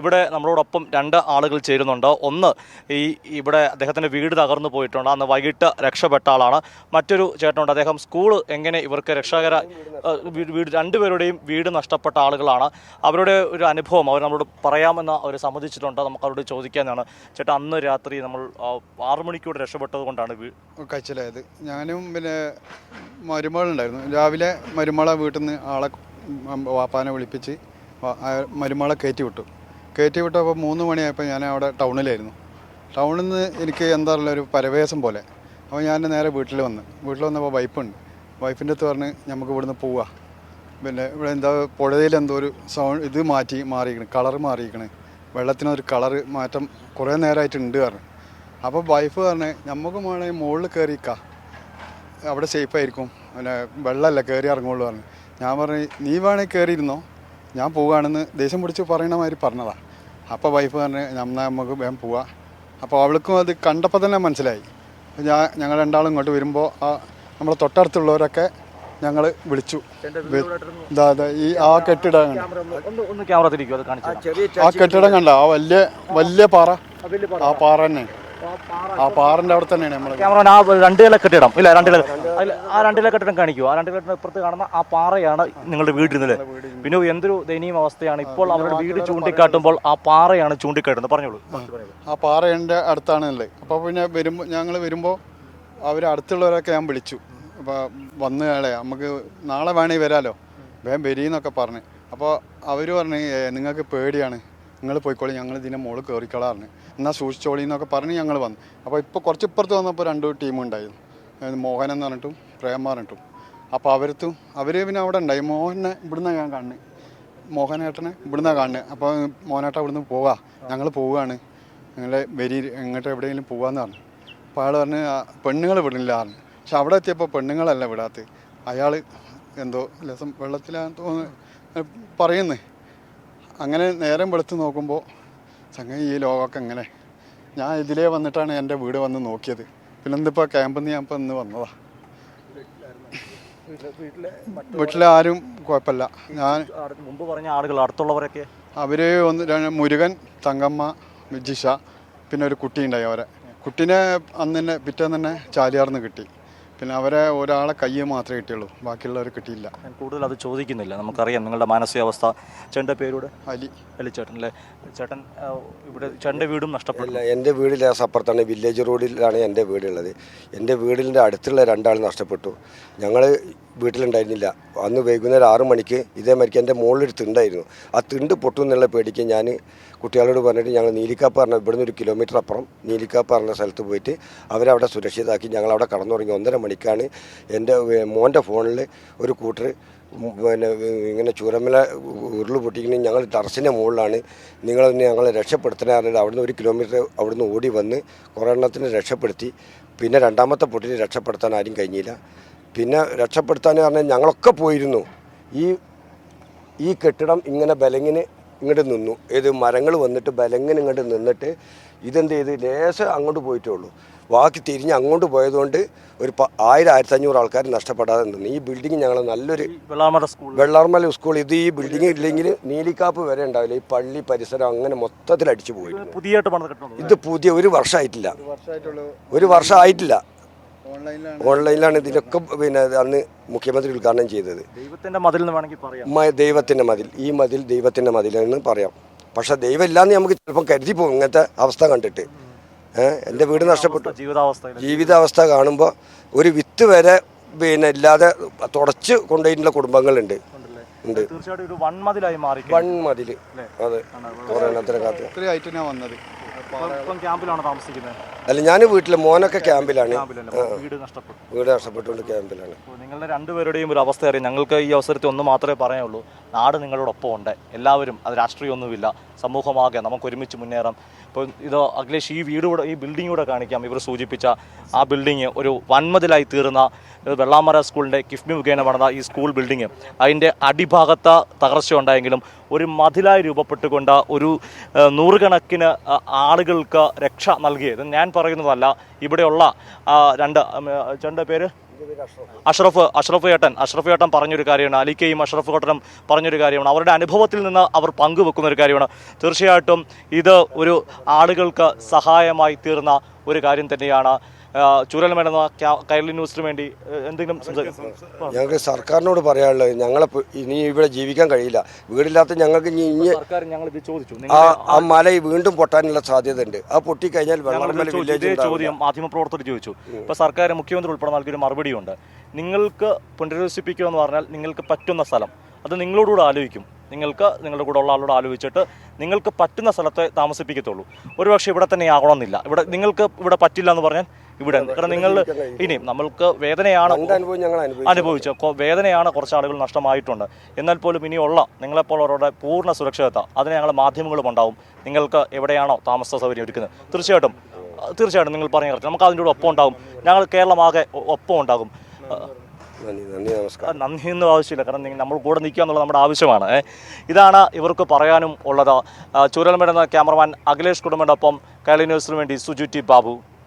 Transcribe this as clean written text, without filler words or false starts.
ഇവിടെ നമ്മളോടൊപ്പം രണ്ട് ആളുകൾ ചേരുന്നുണ്ട്. ഒന്ന് ഇവിടെ അദ്ദേഹത്തിൻ്റെ വീട് തകർന്നു പോയിട്ടുണ്ട്, അന്ന് വൈകിട്ട് രക്ഷപ്പെട്ട ആളാണ്. മറ്റൊരു ചേട്ടനുണ്ട്, അദ്ദേഹം സ്കൂൾ എങ്ങനെ ഇവർക്ക് വീട് രണ്ടുപേരുടെയും വീട് നഷ്ടപ്പെട്ട ആളുകളാണ്. അവരുടെ ഒരു അനുഭവം അവർ നമ്മളോട് പറയാമെന്ന് അവർ സമ്മതിച്ചിട്ടുണ്ട്. നമുക്ക് അവരോട് ചോദിക്കാനാണ്. ചേട്ടാ, അന്ന് രാത്രി നമ്മൾ 6 മണിക്കൂടെ രക്ഷപ്പെട്ടത് കൊണ്ടാണ് കഴിച്ചിലായത്. ഞാനും പിന്നെ മരുമകളുണ്ടായിരുന്നു. രാവിലെ മരുമകളെ വീട്ടിൽ നിന്ന് ആളെ വാപ്പാനെ വിളിപ്പിച്ച് മരുമകളെ കയറ്റി വിട്ടപ്പോൾ 3 മണിയായപ്പോൾ ഞാൻ അവിടെ ടൗണിലായിരുന്നു. ടൗണിൽ നിന്ന് എനിക്ക് എന്താ പറയുക ഒരു പരവേശം പോലെ. അപ്പോൾ ഞാൻ നേരെ വീട്ടിൽ വന്നപ്പോൾ വൈഫിൻ്റെ അടുത്ത് പറഞ്ഞ് നമുക്ക് ഇവിടുന്ന് പോവുക. പിന്നെ ഇവിടെ എന്താ പുഴയിൽ എന്തോ ഒരു ഇത് മാറിയിരിക്കണം, കളറ് മാറിയിരിക്കണ്, വെള്ളത്തിനൊരു കളറ് മാറ്റം കുറേ നേരമായിട്ടുണ്ട് പറഞ്ഞു. അപ്പോൾ വൈഫ് പറഞ്ഞ് നമുക്ക് വേണമെങ്കിൽ മുകളിൽ കയറിക്കാം, അവിടെ സേഫായിരിക്കും, പിന്നെ വെള്ളമല്ല കയറി ഇറങ്ങുള്ളൂ പറഞ്ഞു. ഞാൻ പറഞ്ഞു നീ വേണമെങ്കിൽ കയറിയിരുന്നോ, ഞാൻ പോവുകയാണെന്ന് ദേഷ്യം പിടിച്ച് പറയണ മാതിരി പറഞ്ഞതാണ്. അപ്പോൾ വൈഫ് പറഞ്ഞ് നമുക്ക് വേഗം പോവാം. അപ്പോൾ അവൾക്കും അത് കണ്ടപ്പോൾ തന്നെ മനസ്സിലായി. ഞങ്ങൾ രണ്ടാളും ഇങ്ങോട്ട് വരുമ്പോൾ നമ്മളെ തൊട്ടടുത്തുള്ളവരൊക്കെ ഞങ്ങൾ വിളിച്ചു. ആ കെട്ടിടം കണ്ട ആ വലിയ പാറ, ആ പാറ തന്നെ, ആ പാറന്റെ അവിടെ തന്നെയാണ് നമ്മൾ ക്യാമറ. ആ 2 നില കെട്ടിടം ഇല്ല, 2 നില ആ 2 നില കെട്ടിടം കാണിക്കുമോ? ആ 2 നില ഇപ്പുറത്ത് കാണുന്ന ആ പാറയാണ് നിങ്ങളുടെ വീടിരുന്നല്ലേ? പിന്നെ എന്തൊരു ദയനീയ അവസ്ഥയാണ്. ഇപ്പോൾ അവരുടെ വീട് ചൂണ്ടിക്കാട്ടുമ്പോൾ ആ പാറയാണ് ചൂണ്ടിക്കാട്ടുന്നത്. പറഞ്ഞോളൂ. ആ പാറയുടെ അടുത്താണല്ലേ. അപ്പോൾ പിന്നെ ഞങ്ങൾ വരുമ്പോൾ അവർ അടുത്തുള്ളവരൊക്കെ ഞാൻ വിളിച്ചു. അപ്പോൾ വന്നു നമുക്ക് നാളെ വേണമെങ്കിൽ വരാമല്ലോ, വേഗം വരീന്നൊക്കെ പറഞ്ഞ്. അപ്പോൾ അവർ പറഞ്ഞ് നിങ്ങൾക്ക് പേടിയാണ്, നിങ്ങൾ പോയിക്കോളി, ഞങ്ങൾ ഇതിൻ്റെ മുകളിൽ കയറിക്കളാറിന്, എന്നാൽ സൂക്ഷിച്ചോളി എന്നൊക്കെ പറഞ്ഞ് ഞങ്ങൾ വന്നു. അപ്പോൾ ഇപ്പോൾ കുറച്ച് ഇപ്പുറത്ത് വന്നപ്പോൾ 2 ടീമുണ്ടായിരുന്നു, മോഹൻ എന്ന് പറഞ്ഞിട്ടും പ്രേം പറഞ്ഞിട്ടും. അപ്പോൾ അവർ പിന്നെ അവിടെ ഉണ്ടായി. മോഹനെ ഇവിടുന്ന് ഞാൻ കാണുന്നത്, മോഹനേട്ടനെ ഇവിടുന്ന് കാണുന്നത്. അപ്പോൾ മോഹനേട്ട ഇവിടുന്ന് പോവാ, ഞങ്ങൾ പോവുകയാണ്, നിങ്ങൾ എങ്ങോട്ട് എവിടെയെങ്കിലും പോകാമെന്ന് പറഞ്ഞു. അപ്പോൾ അയാൾ പറഞ്ഞ് പെണ്ണുങ്ങൾ വിടില്ല പറഞ്ഞു. പക്ഷെ അവിടെ എത്തിയപ്പോൾ പെണ്ണുങ്ങളല്ല വിടാത്ത, അയാൾ എന്തോ വെള്ളത്തിലാന്ന് തോന്നുന്നു പറയുന്നേ. അങ്ങനെ നേരം വെളുത്ത് നോക്കുമ്പോൾ ചങ്ങ ഈ ലോകമൊക്കെ എങ്ങനെ. ഞാൻ ഇതിലേ വന്നിട്ടാണ് എൻ്റെ വീട് വന്ന് നോക്കിയത്. പിന്നെ എന്തിപ്പോൾ ക്യാമ്പിൽ നിന്ന് ഞാൻ ഇപ്പോൾ ഇന്ന് വന്നതാണ്. വീട്ടിലെ ആരും കുഴപ്പമില്ല. ഞാൻ മുമ്പ് പറഞ്ഞ ആളുകൾ അടുത്തുള്ളവരൊക്കെ അവർ മുരുകൻ, തങ്കമ്മ, ജിഷ, പിന്നെ ഒരു കുട്ടി ഉണ്ടായി. കുട്ടീനെ അന്ന് തന്നെ പിറ്റേന്ന് തന്നെ ചാലിയാർന്ന് കിട്ടി. പിന്നെ ഒരാളെ കൈ മാത്രമേ കിട്ടിയുള്ളൂ, ബാക്കിയുള്ളവർ കിട്ടിയില്ല. ഞാൻ കൂടുതൽ അത് ചോദിക്കുന്നില്ല, നമുക്കറിയാം നിങ്ങളുടെ മാനസികാവസ്ഥ. ചേട്ടൻ്റെ പേരോട് അലി ചേട്ടൻ അല്ലേ? ചേട്ടൻ ഇവിടെ ചേട്ടൻ്റെ വീടും നഷ്ടപ്പെട്ടില്ല. എൻ്റെ വീട് ലേസപ്പുറത്താണ്, വില്ലേജ് റോഡിലാണ് എൻ്റെ വീടുള്ളത്. എൻ്റെ വീടിൻ്റെ അടുത്തുള്ള 2 ആൾ നഷ്ടപ്പെട്ടു. ഞങ്ങൾ വീട്ടിലുണ്ടായിരുന്നില്ല. അന്ന് വൈകുന്നേരം 6 മണിക്ക് ഇതേമാതിരിക്ക് എൻ്റെ മുകളിലൊരു തിണ്ടായിരുന്നു. ആ തിണ്ട് പൊട്ടും എന്നുള്ള പേടിക്ക് ഞാൻ കുട്ടികളോട് പറഞ്ഞിട്ട് ഞങ്ങൾ നീലിക്കാപ്പ് പറഞ്ഞ ഇവിടുന്ന് 1 കിലോമീറ്റർ അപ്പുറം നീലിക്കാപ്പ് പറഞ്ഞ സ്ഥലത്ത് പോയിട്ട് അവരവിടെ സുരക്ഷിതമാക്കി. ഞങ്ങളവിടെ കടന്നുറങ്ങി. 1:30 മണിക്കാണ് എൻ്റെ മോൻ്റെ ഫോണിൽ ഒരു കൂട്ടർ പിന്നെ ഇങ്ങനെ ചൂരമല ഉരുൾ പൊട്ടിക്കുന്നത്, ഞങ്ങൾ ടെറസിൻ്റെ മുകളിലാണ്, ഞങ്ങളെ രക്ഷപ്പെടുത്തണേ പറഞ്ഞിട്ട് അവിടുന്ന് 1 കിലോമീറ്റർ അവിടുന്ന് ഓടി വന്ന് കുറേ എണ്ണത്തിന് രക്ഷപ്പെടുത്തി. പിന്നെ 2ാമത്തെ പൊട്ടിനെ രക്ഷപ്പെടുത്താൻ ആരും കഴിഞ്ഞില്ല. പിന്നെ രക്ഷപ്പെടുത്താൻ പറഞ്ഞാൽ ഞങ്ങളൊക്കെ പോയിരുന്നു. ഈ കെട്ടിടം ഇങ്ങനെ ബലങ്ങിന് ഇങ്ങോട്ട് നിന്നു. മരങ്ങൾ വന്നിട്ട് ബലങ്ങിന് ഇങ്ങോട്ട് നിന്നിട്ട് ഇതെന്ത് ചെയ്ത് ലേശം അങ്ങോട്ട് പോയിട്ടേ ഉള്ളൂ. ബാക്കി തിരിഞ്ഞ് അങ്ങോട്ട് പോയതുകൊണ്ട് ഒരു 1000-1500 ആൾക്കാർ നഷ്ടപ്പെടാതെ നിന്നു. ഈ ബിൽഡിങ് ഞങ്ങൾ നല്ലൊരു വെള്ളാർമല സ്കൂൾ, ഈ ബിൽഡിങ് ഇല്ലെങ്കിൽ നീലിക്കാപ്പ് വരെ ഉണ്ടാവില്ല. ഈ പള്ളി പരിസരം അങ്ങനെ മൊത്തത്തിൽ അടിച്ചു പോയി. ഇത് പുതിയ 1 വർഷമായിട്ടില്ല, 1 വർഷമായിട്ടില്ല. ഓൺലൈനിലാണ് ഇതിനൊക്കെ പിന്നെ അന്ന് മുഖ്യമന്ത്രി ഉദ്ഘാടനം ചെയ്തത്. ദൈവത്തിൻ്റെ മതിൽ എന്ന് വേണമെങ്കിൽ പറയാം. ദൈവത്തിൻ്റെ മതിൽ, ഈ മതിൽ ദൈവത്തിൻ്റെ മതിലെന്ന് പറയാം. പക്ഷെ ദൈവം ഇല്ലാന്ന് നമുക്ക് ചിലപ്പം കരുതി പോകും ഇങ്ങനത്തെ അവസ്ഥ കണ്ടിട്ട്. എൻ്റെ വീട് നഷ്ടപ്പെട്ടു. ജീവിതാവസ്ഥ കാണുമ്പോൾ ഒരു വിത്ത് വരെ പിന്നെ ഇല്ലാതെ തുടച്ച് കൊണ്ടുപോയിട്ടുള്ള കുടുംബങ്ങളുണ്ട്. വൺമതിൽ അതെ. അല്ല, ഞാൻ വീട്ടിൽ, മോനൊക്കെ ക്യാമ്പിലാണ്. വീട് നഷ്ടപ്പെട്ടുകൊണ്ട് ക്യാമ്പിലാണ്. നിങ്ങളുടെ 2 പേരുടെയും ഒരു അവസ്ഥ അറിയാം. ഞങ്ങൾക്ക് ഈ അവസരത്തിൽ ഒന്ന് മാത്രമേ പറയാനുള്ളൂ, നാട് നിങ്ങളോടൊപ്പം ഉണ്ട്. എല്ലാവരും, അത് രാഷ്ട്രീയമൊന്നുമില്ല, സമൂഹമാകെ നമുക്ക് ഒരുമിച്ച് മുന്നേറാം. ഇപ്പോൾ ഇത് അഖിലേഷ്, ഈ ബിൽഡിംഗ് കൂടെ കാണിക്കാം. ഇവർ സൂചിപ്പിച്ച ആ ബിൽഡിങ് ഒരു വൻമതിലായി തീർന്ന വെള്ളാമര സ്കൂളിൻ്റെ കിഫ്ബി മുഖേന പണിത ഈ സ്കൂൾ ബിൽഡിങ്, അതിൻ്റെ അടിഭാഗത്ത് തകർച്ച ഉണ്ടായെങ്കിലും ഒരു മതിലായി രൂപപ്പെട്ടുകൊണ്ട് ഒരു 100 കണക്കിന് ആളുകൾക്ക് രക്ഷ നൽകിയത് ഞാൻ പറയുന്നതല്ല. ഇവിടെയുള്ള 2 പേര് അഷ്റഫ് ഏട്ടൻ പറഞ്ഞൊരു കാര്യമാണ്, അലിക്കയും അഷ്റഫ് ഏട്ടനും പറഞ്ഞൊരു കാര്യമാണ്, അവരുടെ അനുഭവത്തിൽ നിന്ന് അവർ പങ്കുവെക്കുന്ന ഒരു കാര്യമാണ്. തീർച്ചയായിട്ടും ഇത് ഒരു ആളുകൾക്ക് സഹായമായി തീർന്ന ഒരു കാര്യം തന്നെയാണ്. ചൂരൽമല കൈരളി ന്യൂസിന് വേണ്ടി എന്തെങ്കിലും ഞങ്ങൾക്ക് സർക്കാരിനോട് പറയാനുള്ളത്, ഞങ്ങളെ ഇനി ഇവിടെ ജീവിക്കാൻ കഴിയില്ല. വീടില്ലാത്ത ഞങ്ങൾക്ക് ഇനി സർക്കാർ ഞങ്ങൾ ഇത് ചോദിച്ചു, ആ മല വീണ്ടും പൊട്ടാനുള്ള സാധ്യത ഉണ്ട്. ആ പൊട്ടിക്കഴിഞ്ഞാൽ ഇതേ ചോദ്യം മാധ്യമപ്രവർത്തകർ ചോദിച്ചു. ഇപ്പൊ സർക്കാർ മുഖ്യമന്ത്രി ഉൾപ്പെടെ നൽകിയൊരു മറുപടിയുണ്ട്. നിങ്ങൾക്ക് പുനരധിവസിപ്പിക്കുക എന്ന് പറഞ്ഞാൽ നിങ്ങൾക്ക് പറ്റുന്ന സ്ഥലം അത് നിങ്ങളോടുകൂടെ ആലോചിക്കും. നിങ്ങൾക്ക് നിങ്ങളുടെ കൂടെ ഉള്ള ആളോട് ആലോചിച്ചിട്ട് നിങ്ങൾക്ക് പറ്റുന്ന സ്ഥലത്തെ താമസിപ്പിക്കത്തുള്ളൂ. ഒരുപക്ഷെ ഇവിടെ തന്നെ ആകണമെന്നില്ല. ഇവിടെ നിങ്ങൾക്ക് ഇവിടെ പറ്റില്ല എന്ന് പറഞ്ഞാൽ ഇവിടെ, കാരണം നിങ്ങൾ ഇനിയും നമ്മൾക്ക് വേദനയാണ് അനുഭവിച്ചത്, വേദനയാണ്, കുറച്ച് ആളുകൾ നഷ്ടമായിട്ടുണ്ട്. എന്നാൽ പോലും ഇനിയുള്ള നിങ്ങളെപ്പോലുള്ളവരുടെ പൂർണ്ണ സുരക്ഷിതത്വം അതിന് ഞങ്ങൾ മാധ്യമങ്ങളും ഉണ്ടാവും. നിങ്ങൾക്ക് എവിടെയാണോ താമസ സൗകര്യം ഒരുക്കുന്നത് തീർച്ചയായിട്ടും നിങ്ങൾ പറഞ്ഞ കറക്റ്റ്, നമുക്ക് അതിൻ്റെ കൂടെ ഒപ്പം ഉണ്ടാകും. ഞങ്ങൾ കേരളമാകെ ഒപ്പം ഉണ്ടാകും. നന്ദിയൊന്നും ആവശ്യമില്ല, കാരണം നമ്മൾ കൂടെ നിൽക്കുക എന്നുള്ളത് നമ്മുടെ ആവശ്യമാണ്. ഇതാണ് ഇവർക്ക് പറയാനും ഉള്ളത്. ചൂരൽമല ക്യാമറമാൻ അഖിലേഷ് കുടുംബനൊപ്പം കൈരളി ന്യൂസിന് വേണ്ടി സുജു ടി ബാബു.